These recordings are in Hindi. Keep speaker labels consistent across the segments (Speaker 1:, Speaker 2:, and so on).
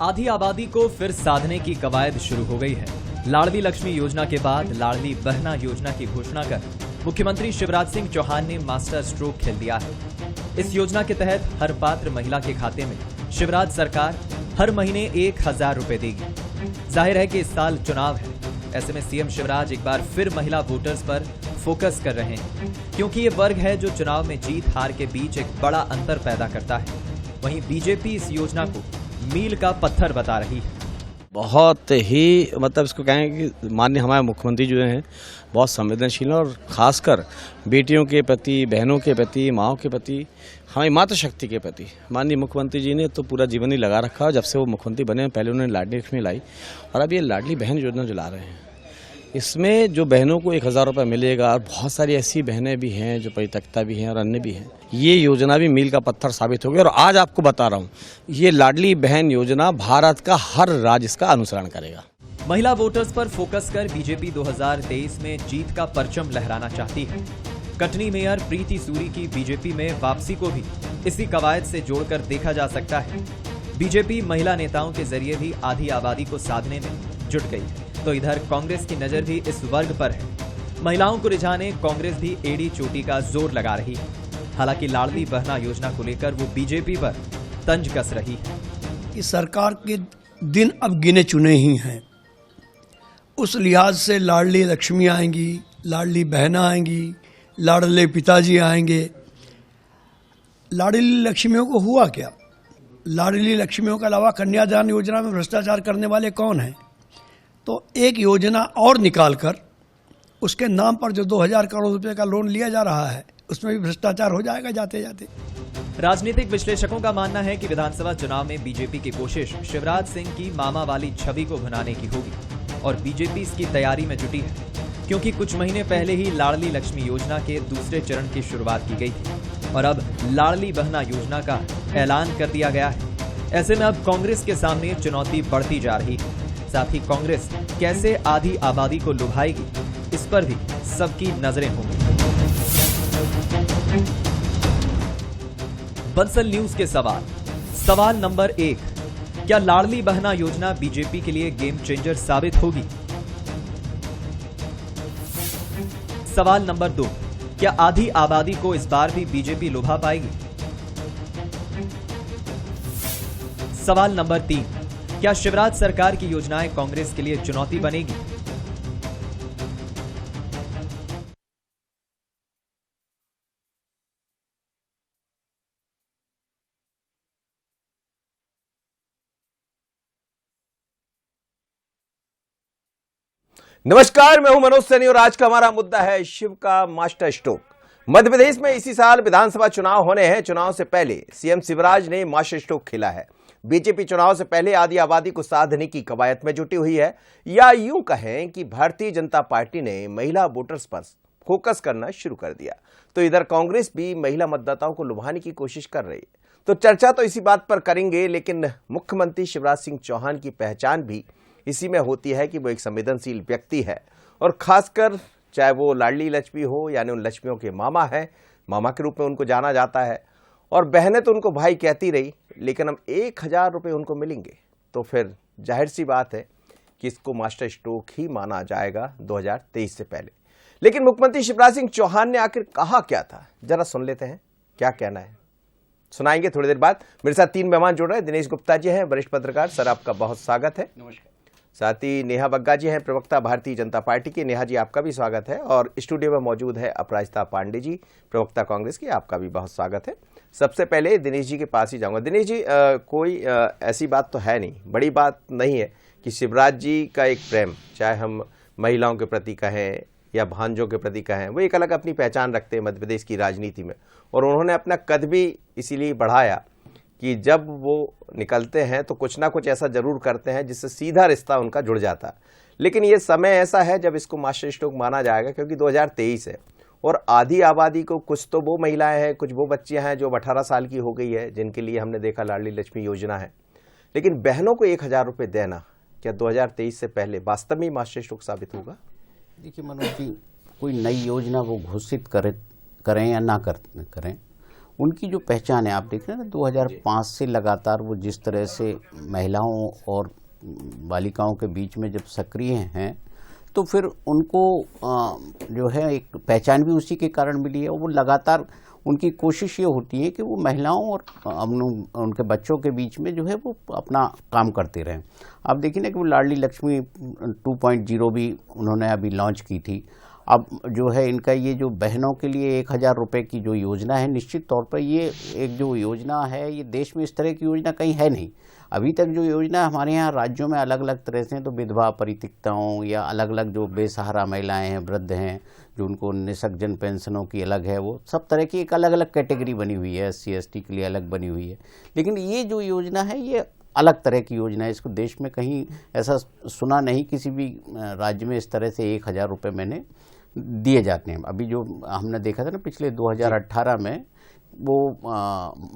Speaker 1: आधी आबादी को फिर साधने की कवायद शुरू हो गई है। लाडली लक्ष्मी योजना के बाद लाडली बहना योजना की घोषणा कर मुख्यमंत्री शिवराज सिंह चौहान ने मास्टर स्ट्रोक खेल दिया है। इस योजना के तहत हर पात्र महिला के खाते में शिवराज सरकार हर महीने 1000 रुपए देगी। जाहिर है कि इस साल चुनाव है, ऐसे में सीएम शिवराज एक बार फिर महिला वोटर्स पर फोकस कर रहे हैं, क्योंकि ये वर्ग है जो चुनाव में जीत हार के बीच एक बड़ा अंतर पैदा करता है। वहीं बीजेपी इस योजना को मील का पत्थर बता रही है।
Speaker 2: बहुत ही इसको कहें कि माननीय हमारे मुख्यमंत्री जो हैं बहुत संवेदनशील हैं और खासकर बेटियों के प्रति, बहनों के प्रति, माँओं के प्रति, हमारी मातृशक्ति के प्रति माननीय मुख्यमंत्री जी ने तो पूरा जीवन ही लगा रखा है। जब से वो मुख्यमंत्री बने, पहले उन्होंने लाडली लक्ष्मी लाई और अब ये लाडली बहन योजना जो ला रहे हैं, इसमें जो बहनों को 1000 रुपये मिलेगा और बहुत सारी ऐसी बहनें भी हैं जो परित्यक्ता भी हैं और अन्य भी हैं। ये योजना भी मील का पत्थर साबित हो गया और आज आपको बता रहा हूँ, ये लाडली बहन योजना भारत का हर राज्य इसका अनुसरण करेगा।
Speaker 1: महिला वोटर्स पर फोकस कर बीजेपी 2023 में जीत का परचम लहराना चाहती है। कटनी मेयर प्रीति सूरी की बीजेपी में वापसी को भी इसी कवायद से जोड़कर देखा जा सकता है। बीजेपी महिला नेताओं के जरिए भी आधी आबादी को साधने में जुट गई है, तो इधर कांग्रेस की नजर भी इस वर्ग पर है। महिलाओं को रिझाने कांग्रेस भी एड़ी चोटी का जोर लगा रही है। हालांकि लाडली बहना योजना को लेकर वो बीजेपी पर तंज कस रही है।
Speaker 3: इस सरकार के दिन अब गिने चुने ही हैं। उस लिहाज से लाडली लक्ष्मी आएंगी, लाडली बहना आएंगी, लाडले पिताजी आएंगे। लाडली लक्ष्मियों को हुआ क्या? लाडली लक्ष्मियों के अलावा कन्यादान योजना में भ्रष्टाचार करने वाले कौन हैं? तो एक योजना और निकालकर उसके नाम पर जो 2000 करोड़ रुपए का लोन लिया जा रहा है, उसमें भी भ्रष्टाचार हो जाएगा जाते जाते।
Speaker 1: राजनीतिक विश्लेषकों का मानना है कि विधानसभा चुनाव में बीजेपी की कोशिश शिवराज सिंह की मामा वाली छवि को भुनाने की होगी और बीजेपी इसकी तैयारी में जुटी है, क्योंकि कुछ महीने पहले ही लाडली लक्ष्मी योजना के दूसरे चरण की शुरुआत की गई थी और अब लाडली बहना योजना का ऐलान कर दिया गया है। ऐसे में अब कांग्रेस के सामने चुनौती बढ़ती जा रही है। साथ ही कांग्रेस कैसे आधी आबादी को लुभाएगी, इस पर भी सबकी नजरें होंगी। बंसल न्यूज के सवाल नंबर 1, क्या लाडली बहना योजना बीजेपी के लिए गेम चेंजर साबित होगी? सवाल नंबर 2, क्या आधी आबादी को इस बार भी बीजेपी लुभा पाएगी? सवाल नंबर 3, क्या शिवराज सरकार की योजनाएं कांग्रेस के लिए चुनौती बनेगी?
Speaker 4: नमस्कार, मैं हूं मनोज सैनी और आज का हमारा मुद्दा है शिव का मास्टर स्ट्रोक। मध्य प्रदेश में इसी साल विधानसभा चुनाव होने हैं। चुनाव से पहले सीएम शिवराज ने मास्टर स्ट्रोक खेला है। बीजेपी चुनाव से पहले आधी आबादी को साधने की कवायद में जुटी हुई है, या यूं कहें कि भारतीय जनता पार्टी ने महिला वोटर्स पर फोकस करना शुरू कर दिया। तो इधर कांग्रेस भी महिला मतदाताओं को लुभाने की कोशिश कर रही है। तो चर्चा तो इसी बात पर करेंगे, लेकिन मुख्यमंत्री शिवराज सिंह चौहान की पहचान भी इसी में होती है कि वो एक संवेदनशील व्यक्ति है और खासकर चाहे वो लाडली लक्ष्मी हो, यानी उन लक्ष्मियों के मामा है, मामा के रूप में उनको जाना जाता है, और बहनें तो उनको भाई कहती रही, लेकिन अब 1000 रुपये उनको मिलेंगे तो फिर जाहिर सी बात है कि इसको मास्टर स्ट्रोक ही माना जाएगा 2023 से पहले। लेकिन मुख्यमंत्री शिवराज सिंह चौहान ने आखिर कहा क्या था, जरा सुन लेते हैं क्या कहना है। सुनाएंगे थोड़ी देर बाद। मेरे साथ 3 मेहमान जुड़ रहे हैं। दिनेश गुप्ता जी हैं, वरिष्ठ पत्रकार, सर आपका बहुत स्वागत है।
Speaker 5: नमस्कार।
Speaker 4: साथ ही नेहा बग्गा जी हैं, प्रवक्ता भारतीय जनता पार्टी के। नेहा जी आपका भी स्वागत है। और स्टूडियो में मौजूद है अपराजिता पांडे जी, प्रवक्ता कांग्रेस की, आपका भी बहुत स्वागत है। सबसे पहले दिनेश जी के पास ही जाऊंगा। दिनेश जी, कोई ऐसी बात तो है नहीं, बड़ी बात नहीं है कि शिवराज जी का एक प्रेम, चाहे हम महिलाओं के प्रति कहें या भांजों के प्रति कहें, वो एक अलग अपनी पहचान रखते हैं मध्य प्रदेश की राजनीति में, और उन्होंने अपना कद भी इसीलिए बढ़ाया कि जब वो निकलते हैं तो कुछ ना कुछ ऐसा जरूर करते हैं जिससे सीधा रिश्ता उनका जुड़ जाता है। लेकिन ये समय ऐसा है जब इसको मास्टर स्ट्रोक माना जाएगा, क्योंकि 2023 है और आधी आबादी को, कुछ तो वो महिलाएं हैं, कुछ वो बच्चियां हैं जो 18 साल की हो गई है, जिनके लिए हमने देखा लाडली लक्ष्मी योजना है। लेकिन बहनों को 1000 रुपये देना क्या 2023 से पहले वास्तव में मास्टर स्ट्रोक साबित होगा?
Speaker 5: देखिए मनोज जी, कोई नई योजना वो घोषित करें या ना करें, उनकी जो पहचान है, आप देख रहे हैं ना 2005 से लगातार वो जिस तरह से महिलाओं और बालिकाओं के बीच में जब सक्रिय हैं, तो फिर उनको जो है एक पहचान भी उसी के कारण मिली है। वो लगातार उनकी कोशिश ये होती है कि वो महिलाओं और उनके बच्चों के बीच में जो है वो अपना काम करते रहें। आप देखिए ना कि वो लाडली लक्ष्मी 2.0 भी उन्होंने अभी लॉन्च की थी। अब जो है इनका ये जो बहनों के लिए 1000 रुपये की जो योजना है, निश्चित तौर पर ये एक जो योजना है, ये देश में इस तरह की योजना कहीं है नहीं। अभी तक जो योजना हमारे यहाँ राज्यों में अलग अलग तरह से, तो विधवा परित्यक्ताओं या अलग अलग जो बेसहारा महिलाएं हैं, वृद्ध हैं, जो उनको निःसंजन पेंशनों की अलग है, वो सब तरह की एक अलग अलग कैटेगरी बनी हुई है। SC ST के लिए अलग बनी हुई है। लेकिन ये जो योजना है ये अलग तरह की योजना है। इसको देश में कहीं ऐसा सुना नहीं किसी भी राज्य में इस तरह से 1000 रुपये मैंने दिए जाते हैं। अभी जो हमने देखा था ना पिछले 2018 में वो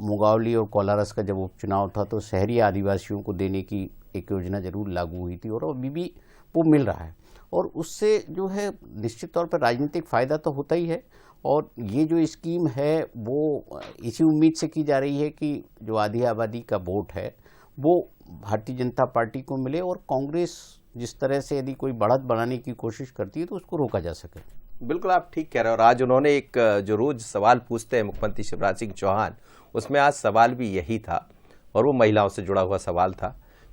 Speaker 5: मुगावली और कोलारस का जब उपचुनाव था, तो शहरी आदिवासियों को देने की एक योजना जरूर लागू हुई थी और अभी भी वो मिल रहा है। और उससे जो है निश्चित तौर पर राजनीतिक फ़ायदा तो होता ही है। और ये जो स्कीम है वो इसी उम्मीद से की जा रही है कि जो आधी आबादी का वोट है वो भारतीय जनता पार्टी को मिले, और कांग्रेस जिस तरह से यदि कोई बढ़त बनाने की कोशिश करती है तो उसको रोका जा सके।
Speaker 4: बिल्कुल, आप ठीक कह रहे हो। और आज उन्होंने एक जो रोज सवाल पूछते हैं मुख्यमंत्री शिवराज सिंह चौहान, उसमें आज सवाल भी यही था, और वो महिलाओं से जुड़ा हुआ सवाल था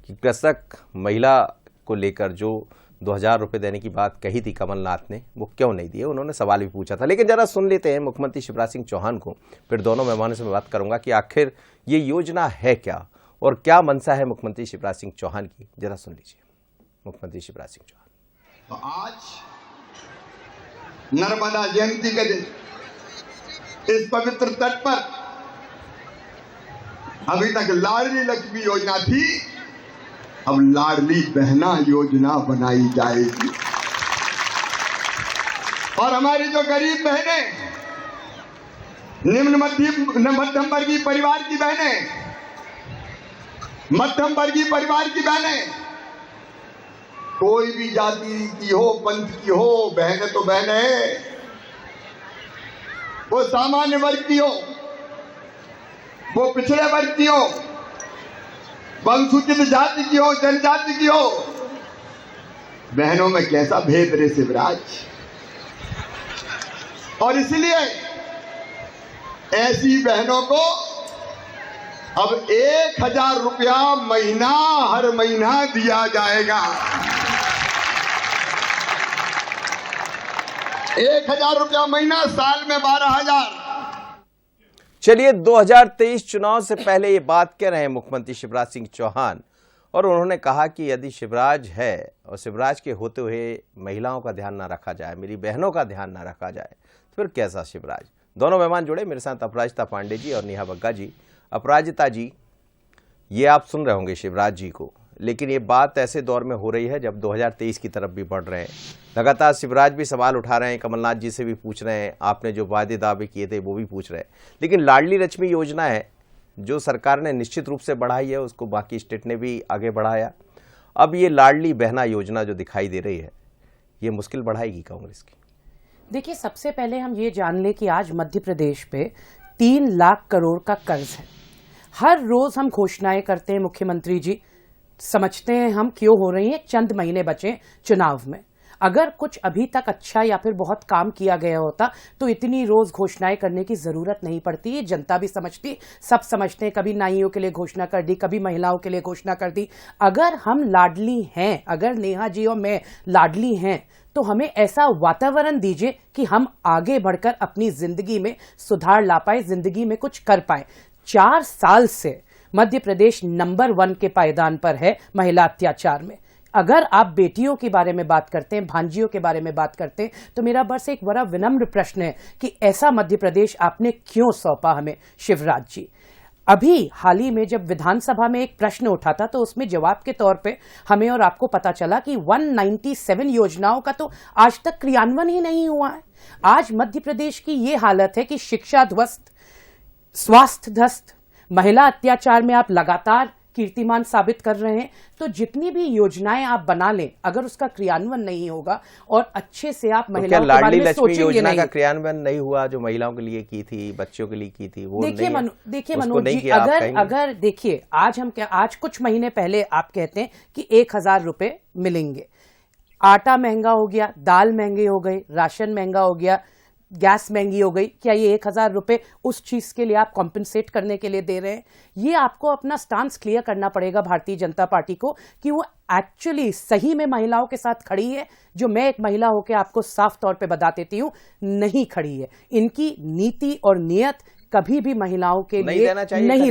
Speaker 4: कि कृषक महिला को लेकर जो 2000 रुपये देने की बात कही थी कमलनाथ ने, वो क्यों नहीं दिए। उन्होंने सवाल भी पूछा था। लेकिन जरा सुन लेते हैं मुख्यमंत्री शिवराज सिंह चौहान को, फिर दोनों मेहमानों से मैं बात करूंगा कि आखिर ये योजना है क्या और क्या मंशा है मुख्यमंत्री शिवराज सिंह चौहान की। जरा सुन लीजिए मुख्यमंत्री शिवराज सिंह चौहान।
Speaker 6: तो आज नर्मदा जयंती के दिन इस पवित्र तट पर अभी तक लाडली लक्ष्मी योजना थी, अब लाडली बहना योजना बनाई जाएगी। और हमारी जो गरीब बहनें, निम्न मध्यम वर्गीय परिवार की बहनें, मध्यम वर्गीय परिवार की बहनें, कोई भी जाति की हो, पंथ की हो, बहनें तो बहनें हैं, वो सामान्य वर्ग की हो, वो पिछड़े वर्ग की हो, अनुसूचित जाति की हो, जनजाति की हो, बहनों में कैसा भेद रे शिवराज। और इसलिए ऐसी बहनों को अब 1000 रुपया महीना हर महीना दिया जाएगा। 1000 रुपया महीना, साल में 12,000।
Speaker 4: चलिए, 2023 चुनाव से पहले ये बात कह रहे हैं मुख्यमंत्री शिवराज सिंह चौहान, और उन्होंने कहा कि यदि शिवराज है और शिवराज के होते हुए महिलाओं का ध्यान ना रखा जाए, मेरी बहनों का ध्यान ना रखा जाए, तो फिर कैसा शिवराज। दोनों मेहमान जुड़े मेरे साथ, अपराजिता पांडे जी और नेहा बग्गा जी। अपराजिता जी, ये आप सुन रहे होंगे शिवराज जी को, लेकिन ये बात ऐसे दौर में हो रही है जब 2023 की तरफ भी बढ़ रहे हैं। लगातार शिवराज भी सवाल उठा रहे हैं, कमलनाथ जी से भी पूछ रहे हैं, आपने जो वादे दावे किए थे वो भी पूछ रहे हैं। लेकिन लाडली लक्ष्मी योजना है जो सरकार ने निश्चित रूप से बढ़ाई है, उसको बाकी स्टेट ने भी आगे बढ़ाया। अब ये लाडली बहना योजना जो दिखाई दे रही है, ये मुश्किल बढ़ाएगी कांग्रेस की।
Speaker 7: देखिए, सबसे पहले हम ये जान लें कि आज मध्य प्रदेश पे 3 लाख करोड़ का कर्ज है। हर रोज हम घोषणाएं करते हैं, मुख्यमंत्री जी समझते हैं हम क्यों हो रही हैं, चंद महीने बचे चुनाव में। अगर कुछ अभी तक अच्छा या फिर बहुत काम किया गया होता तो इतनी रोज घोषणाएं करने की जरूरत नहीं पड़ती। ये जनता भी समझती, सब समझते हैं। कभी नाइयों के लिए घोषणा कर दी, कभी महिलाओं के लिए घोषणा कर दी। अगर हम लाडली हैं, अगर नेहा जी और मैं लाडली हैं, तो हमें ऐसा वातावरण दीजिए कि हम आगे बढ़कर अपनी जिंदगी में सुधार ला पाए, जिंदगी में कुछ कर पाए। 4 साल से मध्य प्रदेश नंबर 1 के पायदान पर है महिला अत्याचार में। अगर आप बेटियों के बारे में बात करते हैं, भांजियों के बारे में बात करते हैं, तो मेरा बस एक बड़ा विनम्र प्रश्न है कि ऐसा मध्य प्रदेश आपने क्यों सौंपा हमें, शिवराज जी। अभी हाल ही में जब विधानसभा में एक प्रश्न उठा था तो उसमें जवाब के तौर पे हमें और आपको पता चला कि 197 योजनाओं का तो आज तक क्रियान्वयन ही नहीं हुआ है। आज मध्य प्रदेश की ये हालत है कि शिक्षा ध्वस्त, स्वास्थ्य ध्वस्त, महिला अत्याचार में आप लगातार कीर्तिमान साबित कर रहे हैं। तो जितनी भी योजनाएं आप बना लें, अगर उसका क्रियान्वयन नहीं होगा और अच्छे से आप
Speaker 4: तो
Speaker 7: महिलाओं
Speaker 4: क्या
Speaker 7: के बारे
Speaker 4: लाडली
Speaker 7: में
Speaker 4: लक्ष्मी
Speaker 7: सोचेंगे
Speaker 4: योजना
Speaker 7: नहीं।
Speaker 4: का क्रियान्वयन नहीं हुआ जो महिलाओं के लिए की थी, बच्चों के लिए की थी, वो
Speaker 7: देखिए
Speaker 4: नहीं है?
Speaker 7: देखिए
Speaker 4: उसको
Speaker 7: मनोज
Speaker 4: नहीं
Speaker 7: जी,
Speaker 4: किया, आप
Speaker 7: अगर
Speaker 4: कहेंगे?
Speaker 7: अगर देखिए आज कुछ महीने पहले आप कहते हैं कि 1,000 रुपए मिलेंगे। आटा महंगा हो गया, दाल महंगे हो गए, राशन महंगा हो गया, गैस महंगी हो गई। क्या ये 1,000 रुपए उस चीज के लिए आप कॉम्पेंसेट करने के लिए दे रहे हैं? ये आपको अपना स्टांस क्लियर करना पड़ेगा भारतीय जनता पार्टी को कि वो एक्चुअली सही में महिलाओं के साथ खड़ी है, जो मैं एक महिला होकर आपको साफ तौर पे बता देती हूं, नहीं खड़ी है। इनकी नीति और नियत कभी भी महिलाओं के लिए नहीं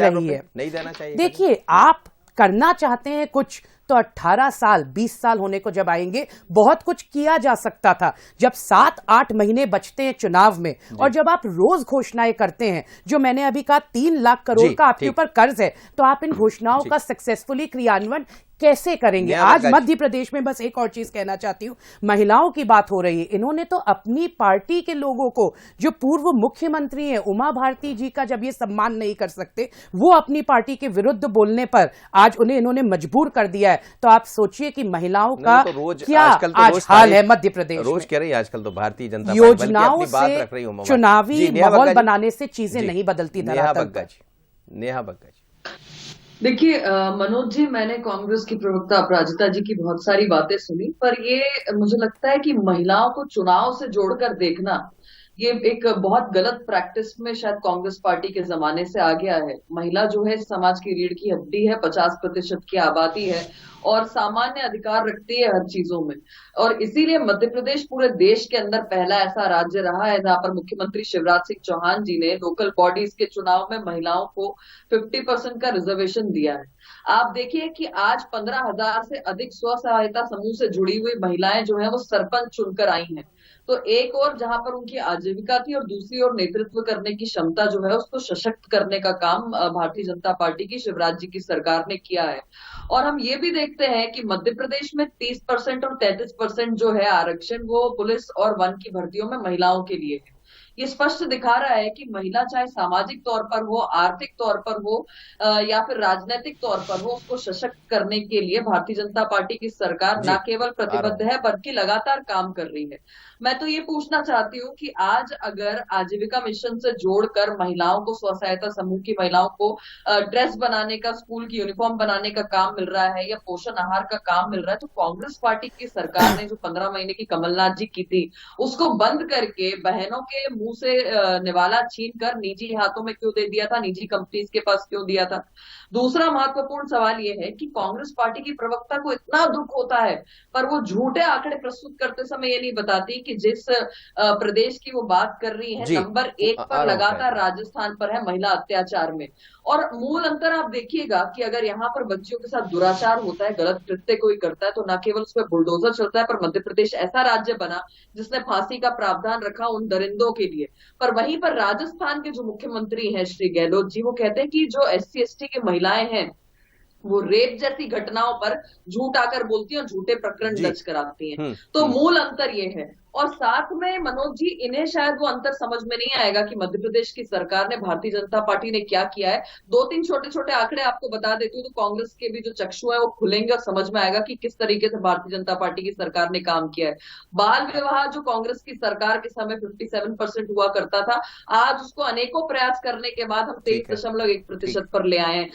Speaker 7: रही है।
Speaker 4: नहीं देना चाहिए।
Speaker 7: देखिए, आप करना चाहते हैं कुछ तो 18 साल 20 साल होने को जब आएंगे, बहुत कुछ किया जा सकता था। जब 7-8 महीने बचते हैं चुनाव में और जब आप रोज घोषणाएं करते हैं, जो मैंने अभी कहा 3 लाख करोड़ का आपके ऊपर कर्ज है, तो आप इन घोषणाओं का सक्सेसफुली क्रियान्वयन कैसे करेंगे? आज मध्य प्रदेश में बस एक और चीज कहना चाहती हूं, महिलाओं की बात हो रही है, इन्होंने तो अपनी पार्टी के लोगों को, जो पूर्व मुख्यमंत्री हैं उमा भारती जी का जब ये सम्मान नहीं कर सकते, वो अपनी पार्टी के विरुद्ध बोलने पर आज उन्हें इन्होंने मजबूर कर दिया है। तो आप सोचिए कि महिलाओं का क्या आज हाल है मध्य प्रदेश में।
Speaker 4: रोज कह रही है आजकल तो भारतीय जनता पार्टी
Speaker 7: योजनाओं से चुनावी माहौल बनाने से चीजें नहीं बदलती धरातल पर।
Speaker 4: नेहा बग्गा जी।
Speaker 8: देखिए मनोज जी, मैंने कांग्रेस की प्रवक्ता अपराजिता जी की बहुत सारी बातें सुनी, पर ये मुझे लगता है कि महिलाओं को चुनाव से जोड़कर देखना ये एक बहुत गलत प्रैक्टिस में शायद कांग्रेस पार्टी के जमाने से आ गया है। महिला जो है समाज की रीढ़ की हड्डी है, 50% की आबादी है और सामान्य अधिकार रखती है हर चीजों में। और इसीलिए मध्य प्रदेश पूरे देश के अंदर पहला ऐसा राज्य रहा है जहां पर मुख्यमंत्री शिवराज सिंह चौहान जी ने लोकल बॉडीज के चुनाव में महिलाओं को 50% का रिजर्वेशन दिया है। आप देखिए कि आज 15,000 से अधिक स्व सहायता समूह से जुड़ी हुई महिलाएं जो है वो सरपंच चुनकर आई हैं। तो एक और जहां पर उनकी आजीविका थी और दूसरी ओर नेतृत्व करने की क्षमता जो है उसको सशक्त करने का काम भारतीय जनता पार्टी की शिवराज जी की सरकार ने किया है। और हम ये भी देखते हैं कि मध्य प्रदेश में 30% और 33% जो है आरक्षण वो पुलिस और वन की भर्तियों में महिलाओं के लिए है। ये स्पष्ट दिखा रहा है कि महिला चाहे सामाजिक तौर पर हो, आर्थिक तौर पर हो या फिर राजनीतिक तौर पर हो, उसको सशक्त करने के लिए भारतीय जनता पार्टी की सरकार न केवल प्रतिबद्ध है बल्कि लगातार काम कर रही है। मैं तो ये पूछना चाहती हूँ कि आज अगर आजीविका मिशन से जोड़कर महिलाओं को, स्व सहायता समूह की महिलाओं को ड्रेस बनाने का, स्कूल की यूनिफॉर्म बनाने का काम मिल रहा है या पोषण आहार का काम मिल रहा है, तो कांग्रेस पार्टी की सरकार ने जो 15 महीने की कमलनाथ जी की थी उसको बंद करके बहनों के मुंह से निवाला छीन कर निजी हाथों में क्यों दे दिया था, निजी कंपनीज के पास क्यों दिया था? दूसरा महत्वपूर्ण सवाल यह है कि कांग्रेस पार्टी की प्रवक्ता को इतना दुख होता है पर वो झूठे आंकड़े प्रस्तुत करते समय ये नहीं बताती कि जिस प्रदेश की वो बात कर रही है नंबर 1 पर लगातार राजस्थान पर है महिला अत्याचार में। और मूल अंतर आप देखिएगा कि अगर यहाँ पर बच्चियों के साथ दुराचार होता है, गलत कृत्य कोई करता है, तो न केवल उसमें बुलडोजर चलता है, पर मध्य प्रदेश ऐसा राज्य बना जिसने फांसी का प्रावधान रखा उन दरिंदों के लिए। पर वहीं पर राजस्थान के जो मुख्यमंत्री हैं श्री गहलोत जी, वो कहते हैं कि जो SC/ST की महिलाएं हैं वो रेप जैसी घटनाओं पर झूठ आकर बोलती हैं और झूठे प्रकरण दर्ज कराती हैं। तो मूल अंतर ये है। और साथ में मनोज जी, इन्हें शायद वो अंतर समझ में नहीं आएगा कि मध्य प्रदेश की सरकार ने, भारतीय जनता पार्टी ने क्या किया है। 2-3 छोटे छोटे आंकड़े आपको बता देती हूँ तो कांग्रेस के भी जो चक्षु है वो खुलेंगे और समझ में आएगा कि किस तरीके से भारतीय जनता पार्टी की सरकार ने काम किया है। बाल विवाह जो कांग्रेस की सरकार के समय 57% हुआ करता था, आज उसको अनेकों प्रयास करने के बाद हम 23.1% पर ले आए हैं।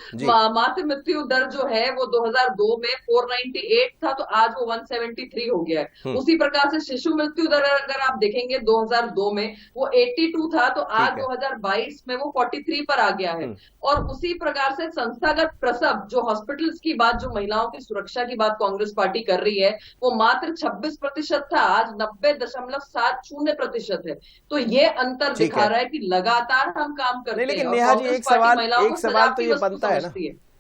Speaker 8: मातृ मृत्यु दर जो है वो 2002 में 498 था तो आज वो 173 हो गया है। उसी प्रकार से शिशु मृत्यु दर अगर आप देखेंगे 2002 में वो 82 था तो आज 2022 में वो 43 पर आ गया है। और उसी प्रकार से संस्थागत प्रसव, जो हॉस्पिटल्स की बात, जो महिलाओं की सुरक्षा की बात कांग्रेस पार्टी कर रही है, वो मात्र 26% था, आज 90.70% है। तो ये अंतर दिखा रहा है कि लगातार हम काम करते हैं।
Speaker 4: लेकिन नेहा जी, एक सवाल तो ये बनता है ना,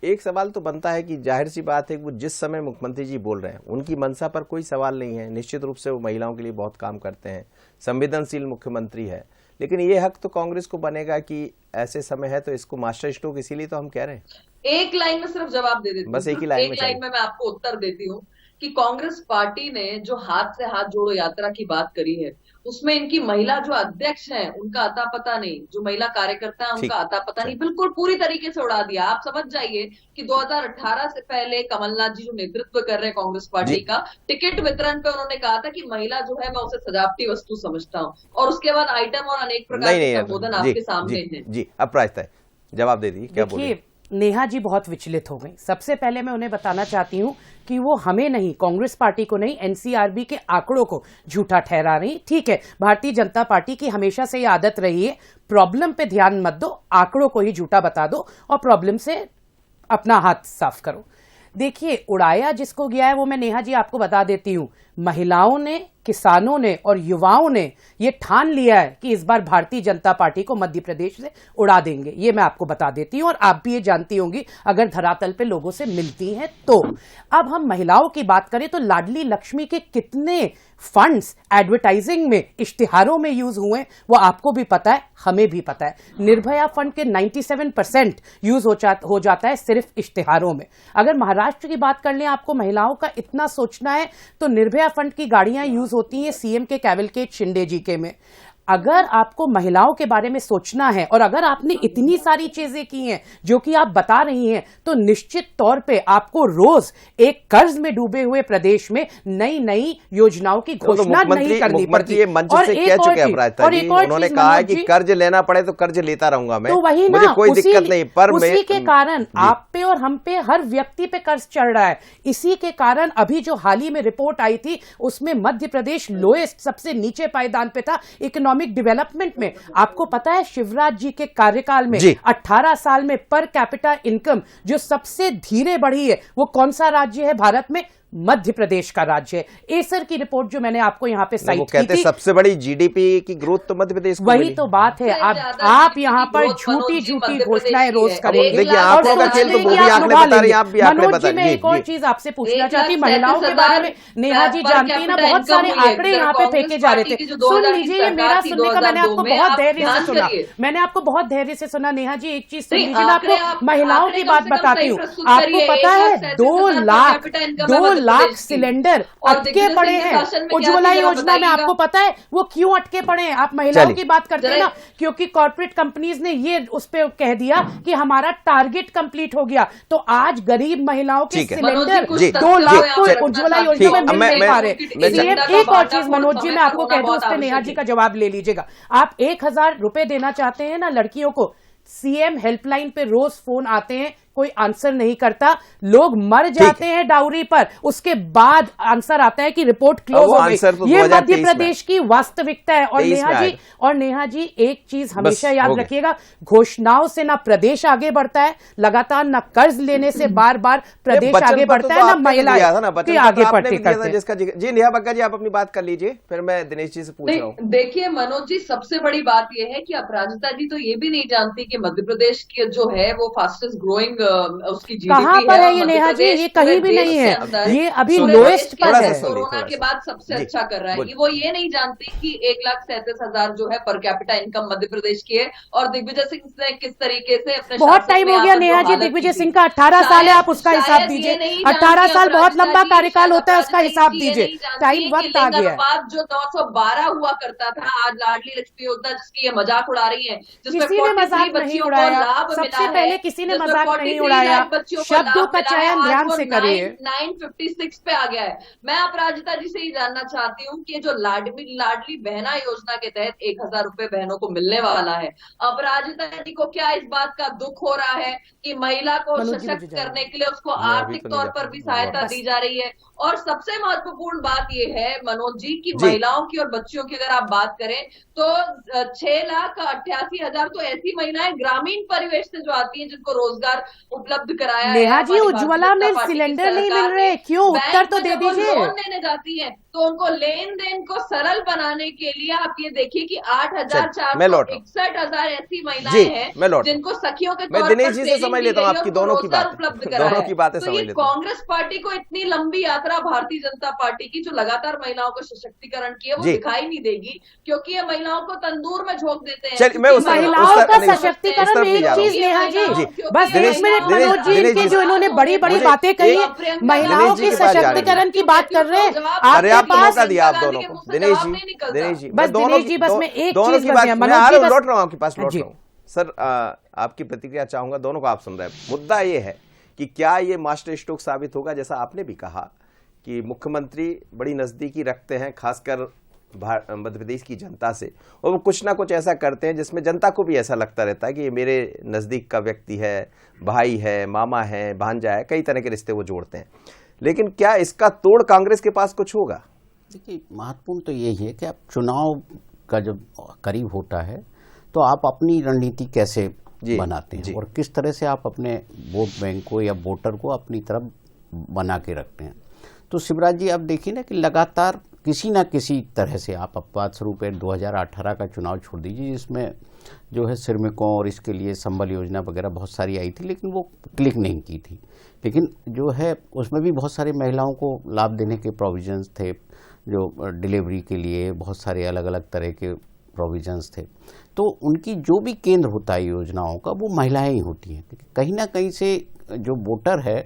Speaker 4: एक सवाल तो बनता है कि जाहिर सी बात है कि वो जिस समय मुख्यमंत्री जी बोल रहे हैं उनकी मंशा पर कोई सवाल नहीं है, निश्चित रूप से वो महिलाओं के लिए बहुत काम करते हैं, संवेदनशील मुख्यमंत्री है। लेकिन ये हक तो कांग्रेस को बनेगा कि ऐसे समय है तो इसको मास्टर स्ट्रोक, इसीलिए तो हम कह रहे हैं।
Speaker 8: एक लाइन में सिर्फ जवाब दे देती हूँ,
Speaker 4: बस एक ही लाइन
Speaker 8: में मैं आपको उत्तर देती हूँ कि कांग्रेस पार्टी ने जो हाथ से हाथ जोड़ो यात्रा की बात करी है उसमें इनकी महिला जो अध्यक्ष हैं उनका अता पता नहीं, जो महिला कार्यकर्ता है उनका अता पता नहीं, बिल्कुल पूरी तरीके से उड़ा दिया। आप समझ जाइए कि 2018 से पहले कमलनाथ जी जो नेतृत्व कर रहे हैं कांग्रेस पार्टी का, टिकट वितरण पे उन्होंने कहा था कि महिला जो है मैं उसे सजावटी वस्तु समझता हूँ, और उसके बाद आइटम और अनेक प्रकार के संबोधन आपके सामने हैं।
Speaker 4: जी अपराजिता जवाब दे दी, क्या बोलिए?
Speaker 7: नेहा जी बहुत विचलित हो गई। सबसे पहले मैं उन्हें बताना चाहती हूं कि वो हमें नहीं, कांग्रेस पार्टी को नहीं, एनसीआरबी के आंकड़ों को झूठा ठहरा रही। ठीक है, भारतीय जनता पार्टी की हमेशा से ये आदत रही है, प्रॉब्लम पे ध्यान मत दो, आंकड़ों को ही झूठा बता दो और प्रॉब्लम से अपना हाथ साफ करो। देखिए, उड़ाया जिसको गया है वो मैं नेहा जी आपको बता देती हूं, महिलाओं ने, किसानों ने और युवाओं ने ये ठान लिया है कि इस बार भारतीय जनता पार्टी को मध्य प्रदेश से उड़ा देंगे। ये मैं आपको बता देती हूं और आप भी ये जानती होंगी अगर धरातल पे लोगों से मिलती हैं तो। अब हम महिलाओं की बात करें तो लाडली लक्ष्मी के कितने फंड्स एडवर्टाइजिंग में, इश्तिहारों में यूज हुए वो आपको भी पता है, हमें भी पता है। निर्भया फंड के 97% यूज हो जाता है सिर्फ इश्तिहारों में। अगर महाराष्ट्र की बात कर लें, आपको महिलाओं का इतना सोचना है तो निर्भया फंड की गाड़ियां यूज होती हैं सीएम के कैवलकेट शिंदे जी के में। अगर आपको महिलाओं के बारे में सोचना है और अगर आपने इतनी सारी चीजें की हैं जो कि आप बता रही हैं, तो निश्चित तौर पे आपको रोज एक कर्ज में डूबे हुए प्रदेश में नई नई योजनाओं की घोषणा नहीं करनी पड़ती।
Speaker 4: ये मंच से कह चुके हैं अपराजिता जी, उन्होंने कहा है कि कर्ज लेना पड़े तो कर्ज लेता रहूंगा मैं,
Speaker 7: तो वही
Speaker 4: मुझे कोई दिक्कत नहीं, पर
Speaker 7: उसी के कारण आप पे और हम पे, हर व्यक्ति पे कर्ज चढ़ रहा है। इसी के कारण अभी जो हाल ही में रिपोर्ट आई थी उसमें मध्य प्रदेश लोएस्ट, सबसे नीचे पायदान पे था इकोनॉमिक डेवलपमेंट में। आपको पता है शिवराज जी के कार्यकाल में 18 साल में पर कैपिटा इनकम जो सबसे धीरे बढ़ी है वो कौन सा राज्य है भारत में? मध्य प्रदेश का राज्य है। एसर की रिपोर्ट जो मैंने आपको यहाँ पे साइट की थी,
Speaker 4: सबसे बड़ी जीडीपी की ग्रोथ तो मध्य प्रदेश को
Speaker 7: वही तो बात है। आप यहाँ पर झूठी झूठी घोषणाएं रोज करेंगे।
Speaker 4: देखिए आंकड़ों का खेल तो वो भी आंकड़े बता रही हैं, आप भी आंकड़े बता रही हैं।
Speaker 7: मैं एक और चीज आपसे पूछना चाहती हूँ, महिलाओं के बारे में नेहा जी जानती है ना, बहुत सारे आंकड़े यहाँ पे फेंके जा रहे थे। सुन लीजिए, ये मेरा सुनने का, मैंने आपको बहुत धैर्य से सुना, मैंने आपको बहुत धैर्य से सुना। नेहा जी एक चीज सुन लीजिए, मैं आपको महिलाओं की बात बताती हूँ। आपको पता है 2 लाख सिलेंडर अटके पड़े हैं उज्ज्वला योजना में। आपको पता है वो क्यों अटके पड़े हैं? आप महिलाओं की बात करते हैं ना, क्योंकि कॉर्पोरेट कंपनीज ने ये उस पे कह दिया कि हमारा टारगेट कंप्लीट हो गया, तो आज गरीब महिलाओं के सिलेंडर 2 लाख को उज्ज्वला योजना में मिल नहीं पा रहे। एक और चीज मनोज जी मैं आपको कह दूं, उस पर नेहा जी का जवाब ले लीजिएगा। आप 1000 रुपए देना चाहते हैं ना लड़कियों को, सीएम हेल्पलाइन पे रोज फोन आते हैं, कोई आंसर नहीं करता, लोग मर जाते हैं डाउरी पर, उसके बाद आंसर आता है कि रिपोर्ट क्लोज हो गई। तो ये मध्य प्रदेश की वास्तविकता है। और नेहा जी एक चीज हमेशा याद रखिएगा, घोषणाओं से ना प्रदेश आगे बढ़ता है लगातार, ना कर्ज लेने से बार बार प्रदेश आगे बढ़ता है, ना महिलाएं आगे बढ़ती करते।
Speaker 4: जी नेहा बग्गा जी आप अपनी बात कर लीजिए, फिर मैं दिनेश जी से पूछ रहा हूँ।
Speaker 8: देखिए मनोज जी, सबसे बड़ी बात यह है कि अपराजिता जी तो ये भी नहीं जानती कि मध्य प्रदेश की जो है वो फास्टेस्ट ग्रोइंग उसकी जीडीपी
Speaker 7: कहाँ पर है ये नेहा जी? ये कहीं भी नहीं है, ये अभी लोएस्ट पर है।
Speaker 8: कोरोना के बाद सबसे अच्छा कर रहा है। वो ये नहीं जानती कि 1,37,000 जो है per capita income Madhya Pradesh की है, और दिग्विजय सिंह ने किस तरीके से अपने,
Speaker 7: बहुत टाइम हो गया नेहा जी, दिग्विजय सिंह का 18 साल है, आप उसका हिसाब दीजिए। 18 साल बहुत लंबा कार्यकाल होता है, उसका हिसाब दीजिए, टाइम वक्त आ गया।
Speaker 8: जो 912 हुआ करता था, आज लाडली लक्ष्मी योजना जिसकी ये मजाक उड़ा रही है,
Speaker 7: किसी ने मजाक नहीं उड़ाया, सबसे पहले किसी ने मजाक नहीं उड़ाया, शब्दों का चयन ध्यान से करिए।
Speaker 8: 956 पे आ गया है। मैं अपराजिता जी से ही जानना चाहती हूँ कि जो लाडली बहना योजना के तहत 1000 रुपए बहनों को मिलने वाला है, अपराजिता जी को क्या इस बात का दुख हो रहा है कि महिला को सशक्त करने के लिए उसको आर्थिक तौर पर भी सहायता दी जा रही है? और सबसे महत्वपूर्ण बात यह है मनोज जी की महिलाओं की और बच्चियों की अगर आप बात करें तो 6,88,000 तो ऐसी महिलाएं ग्रामीण परिवेश से जो आती हैं जिनको रोजगार उपलब्ध कराया है।
Speaker 7: नेहा जी उज्ज्वला में सिलेंडर नहीं मिल रहे, क्यों? उत्तर तो दे दीजिए।
Speaker 8: लोन लेने जाती है तो उनको लेन देन को सरल बनाने के लिए आप ये देखिए कि 8,461 ऐसी महिलाएं हैं जिनको सखियों के तौर पर
Speaker 4: दिनेश जी से समझ लेता हूँ आपकी दोनों की बात,
Speaker 8: उपलब्ध
Speaker 4: दोनों की बातें
Speaker 8: तो
Speaker 4: समझ
Speaker 8: ये
Speaker 4: लेता हूँ।
Speaker 8: कांग्रेस पार्टी को इतनी लंबी यात्रा भारतीय जनता पार्टी की जो लगातार महिलाओं को सशक्तिकरण की है वो दिखाई नहीं देगी, क्योंकि ये महिलाओं को तंदूर में झोंक देते हैं।
Speaker 7: महिलाओं का सशक्तिकरण एक चीज नेहा जी, बस 1 मिनट मनोज जी, इनके जो इन्होंने बड़ी बड़ी बातें कही, महिलाओं के सशक्तिकरण की बात कर रहे हैं।
Speaker 4: आपको
Speaker 7: पास
Speaker 4: मौका दिया आप
Speaker 8: इंदिरा
Speaker 4: दोनों
Speaker 8: गांधी के
Speaker 4: को।
Speaker 8: मुंह से
Speaker 4: दिनेश
Speaker 8: जवाब
Speaker 4: जी,
Speaker 8: नहीं निकलता।
Speaker 4: दिनेश जी,
Speaker 7: बस दिनेश जी, बस मैं एक
Speaker 4: दोनों
Speaker 7: चीज
Speaker 4: की बात
Speaker 7: बस-
Speaker 4: मैं
Speaker 7: मनोज
Speaker 4: आ
Speaker 7: जी,
Speaker 4: रहा हूँ,
Speaker 7: बस-
Speaker 4: लौट रहा हूँ आपके पास, लौट
Speaker 7: जी।
Speaker 4: रहा हूँ सर। आपकी प्रतिक्रिया चाहूंगा, दोनों को आप सुन रहे हैं। मुद्दा ये है कि क्या ये मास्टर स्ट्रोक साबित होगा, जैसा आपने भी कहा कि मुख्यमंत्री बड़ी नजदीकी रखते हैं खासकर मध्य प्रदेश की जनता से, और वो कुछ ना कुछ ऐसा करते हैं जिसमें जनता को भी ऐसा लगता रहता है कि ये मेरे नजदीक का व्यक्ति है, भाई है, मामा है, भांजा है, कई तरह के रिश्ते वो जोड़ते हैं। लेकिन क्या इसका तोड़ कांग्रेस के पास कुछ होगा?
Speaker 5: देखिए, महत्वपूर्ण तो यही है कि आप चुनाव का जब करीब होता है तो आप अपनी रणनीति कैसे बनाते हैं और किस तरह से आप अपने वोट बैंक को या वोटर को अपनी तरफ बना के रखते हैं। तो शिवराज जी, आप देखिए ना कि लगातार किसी ना किसी तरह से आप अपवाद स्वरूप 2018 का चुनाव छोड़ दीजिए, जिसमें जो है श्रमिकों और इसके लिए संबल योजना वगैरह बहुत सारी आई थी, लेकिन वो क्लिक नहीं की थी। लेकिन जो है उसमें भी बहुत सारी महिलाओं को लाभ देने के प्रोविजंस थे, जो डिलीवरी के लिए बहुत सारे अलग अलग तरह के प्रोविजंस थे। तो उनकी जो भी केंद्र होता है योजनाओं का, वो महिलाएं ही होती हैं। कहीं ना कहीं से जो वोटर है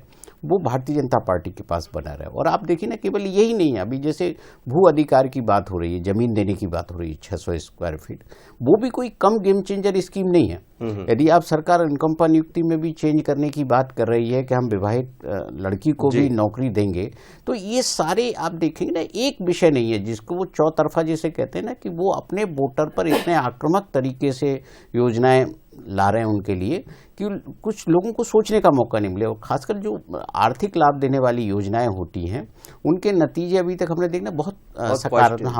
Speaker 5: वो भारतीय जनता पार्टी के पास बना रहा है। और आप देखिए ना, केवल यही नहीं है, अभी जैसे भू अधिकार की बात हो रही है, जमीन देने की बात हो रही है 600 स्क्वायर फीट, वो भी कोई कम गेम चेंजर स्कीम नहीं है। यदि आप सरकार इनकम पर नियुक्ति में भी चेंज करने की बात कर रही है कि हम विवाहित लड़की को भी नौकरी देंगे, तो ये सारे आप देखेंगे ना, एक विषय नहीं है जिसको वो चौतरफा जिसे कहते हैं ना, कि वो अपने वोटर पर इतने आक्रामक तरीके से योजनाएं ला रहे हैं उनके लिए कि कुछ लोगों को सोचने का मौका नहीं मिले। और खासकर जो आर्थिक लाभ देने वाली योजनाएं होती हैं, उनके नतीजे अभी तक हमने देखना बहुत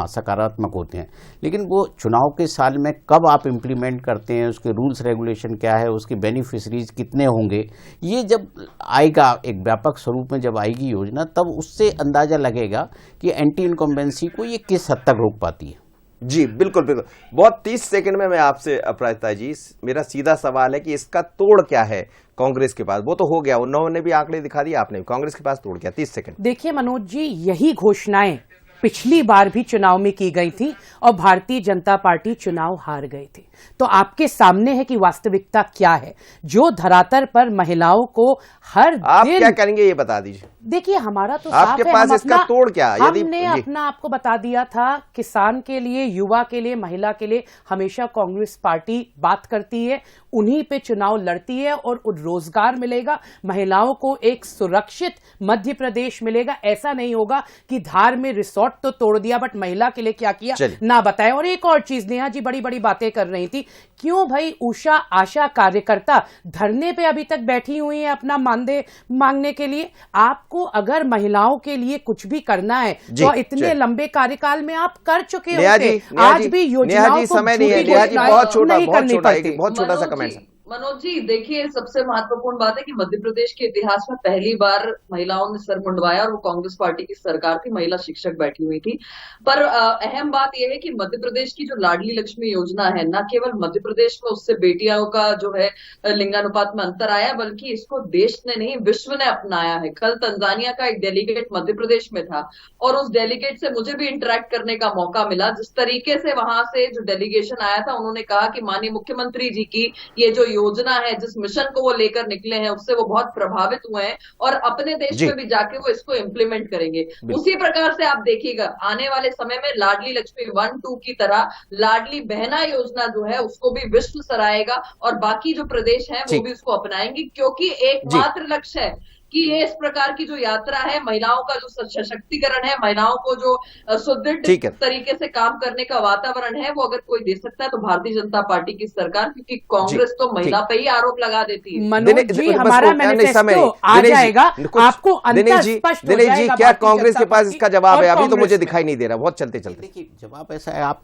Speaker 5: सकारात्मक होते हैं। लेकिन वो चुनाव के साल में कब आप इम्प्लीमेंट करते हैं, उसके रूल्स रेगुलेशन क्या है, उसके बेनिफिशरीज कितने होंगे, ये जब आएगा एक व्यापक स्वरूप में जब आएगी योजना, तब उससे अंदाजा लगेगा कि एंटी इनकम्बेंसी को ये किस हद तक रोक पाती है।
Speaker 4: जी बिल्कुल बिल्कुल। बहुत 30 सेकंड में मैं आपसे, अपराजिता जी, मेरा सीधा सवाल है कि इसका तोड़ क्या है कांग्रेस के पास? वो तो हो गया, उन्होंने भी आंकड़े दिखा दिए, आपने भी, कांग्रेस के पास तोड़ क्या? 30 सेकंड।
Speaker 7: देखिए मनोज जी, यही घोषणाएं पिछली बार भी चुनाव में की गई थी और भारतीय जनता पार्टी चुनाव हार गई थी। तो आपके सामने है कि वास्तविकता क्या है, जो धरातल पर महिलाओं को हर
Speaker 4: आप
Speaker 7: दिन,
Speaker 4: क्या करेंगे ये बता दीजिए।
Speaker 7: देखिए हमारा तो
Speaker 4: आपके
Speaker 7: साफ है,
Speaker 4: पास
Speaker 7: हम
Speaker 4: इसका
Speaker 7: अपना,
Speaker 4: तोड़ क्या?
Speaker 7: हमने अपना आपको बता दिया था, किसान के लिए, युवा के लिए, महिला के लिए हमेशा कांग्रेस पार्टी बात करती है, उन्हीं पे चुनाव लड़ती है और रोजगार मिलेगा, महिलाओं को एक सुरक्षित मध्य प्रदेश मिलेगा। ऐसा नहीं होगा कि धार में रिसोर्ट तो तोड़ दिया बट महिला के लिए क्या किया ना बताए। और एक और चीज, नेहा जी बड़ी बड़ी बातें कर रही थी, क्यों भाई उषा आशा कार्यकर्ता धरने पे अभी तक बैठी हुई है अपना मानदेय मांगने के लिए? आपको अगर महिलाओं के लिए कुछ भी करना है तो इतने लंबे कार्यकाल में आप कर चुके होते, आज भी योजनाओं को
Speaker 4: समय नहीं है। नेहा जी बहुत छोटा सा कमेंट।
Speaker 8: मनोज जी, देखिए सबसे महत्वपूर्ण बात है कि मध्य प्रदेश के इतिहास में पहली बार महिलाओं ने सर मुंडवाया और वो कांग्रेस पार्टी की सरकार थी, महिला शिक्षक बैठी हुई थी। पर अहम बात यह है कि मध्य प्रदेश की जो लाडली लक्ष्मी योजना है, न केवल मध्य प्रदेश में उससे बेटियों का जो है लिंगानुपात में अंतर आया, बल्कि इसको देश ने नहीं विश्व ने अपनाया है। कल तंजानिया का एक डेलीगेट मध्य प्रदेश में था और उस डेलीगेट से मुझे भी इंटरेक्ट करने का मौका मिला। जिस तरीके से वहां से जो डेलीगेशन आया था, उन्होंने कहा कि माननीय मुख्यमंत्री जी की ये जो योजना है, जिस मिशन को वो लेकर निकले हैं, उससे वो बहुत प्रभावित हुए हैं और अपने देश में भी जाके वो इसको इम्प्लीमेंट करेंगे। उसी प्रकार से आप देखिएगा आने वाले समय में लाडली लक्ष्मी 1-2 की तरह लाडली बहना योजना जो है उसको भी विश्व सराहेगा और बाकी जो प्रदेश हैं वो भी उसको अपनाएंगे, क्योंकि एकमात्र लक्ष्य है कि ये इस प्रकार की जो यात्रा है, महिलाओं का जो सशक्तिकरण है, महिलाओं को जो सुदृढ़ तरीके से काम करने का वातावरण है, वो अगर कोई दे सकता है तो भारतीय जनता पार्टी की सरकार, क्योंकि कांग्रेस तो महिला पे ही आरोप लगा देती है।
Speaker 7: मनोज जी, हमारा मैनिफेस्टो आ जाएगा, आपको अंतर स्पष्ट हो जाएगा।
Speaker 4: जी, क्या कांग्रेस के पास इसका जवाब है? अभी तो मुझे दिखाई नहीं दे रहा। बहुत चलते
Speaker 5: देखिए, जवाब ऐसा है, आप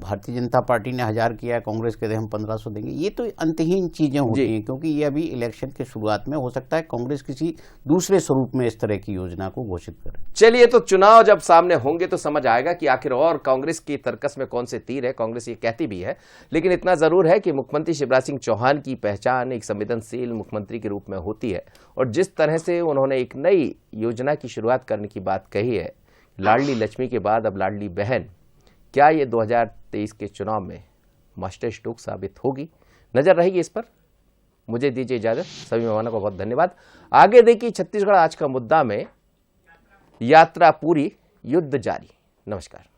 Speaker 5: भारतीय जनता पार्टी ने 1000 किया, कांग्रेस कहते हम 1500 देंगे, ये तो अंतहीन चीजें होती हैं, क्योंकि ये अभी इलेक्शन के शुरुआत में हो सकता है कांग्रेस किसी दूसरे स्वरूप में इस तरह की योजना को घोषित करें।
Speaker 4: चलिए, तो चुनाव जब सामने होंगे तो समझ आएगा कि आखिर और कांग्रेस की तर्कस में कौन से तीर है। कांग्रेस ये कहती भी है, लेकिन इतना जरूर है कि मुख्यमंत्री शिवराज सिंह चौहान की पहचान एक संवेदनशील मुख्यमंत्री के रूप में होती है और जिस तरह से उन्होंने एक नई योजना की शुरुआत करने की बात कही है, लाडली लक्ष्मी के बाद अब लाडली बहन, क्या ये 2023 के चुनाव में मास्टर स्ट्रोक साबित होगी? नजर रहेगी इस पर। मुझे दीजिए इजाजत, सभी मेहमानों को बहुत धन्यवाद। आगे देखिए छत्तीसगढ़ आज का मुद्दा में यात्रा पूरी युद्ध जारी। नमस्कार।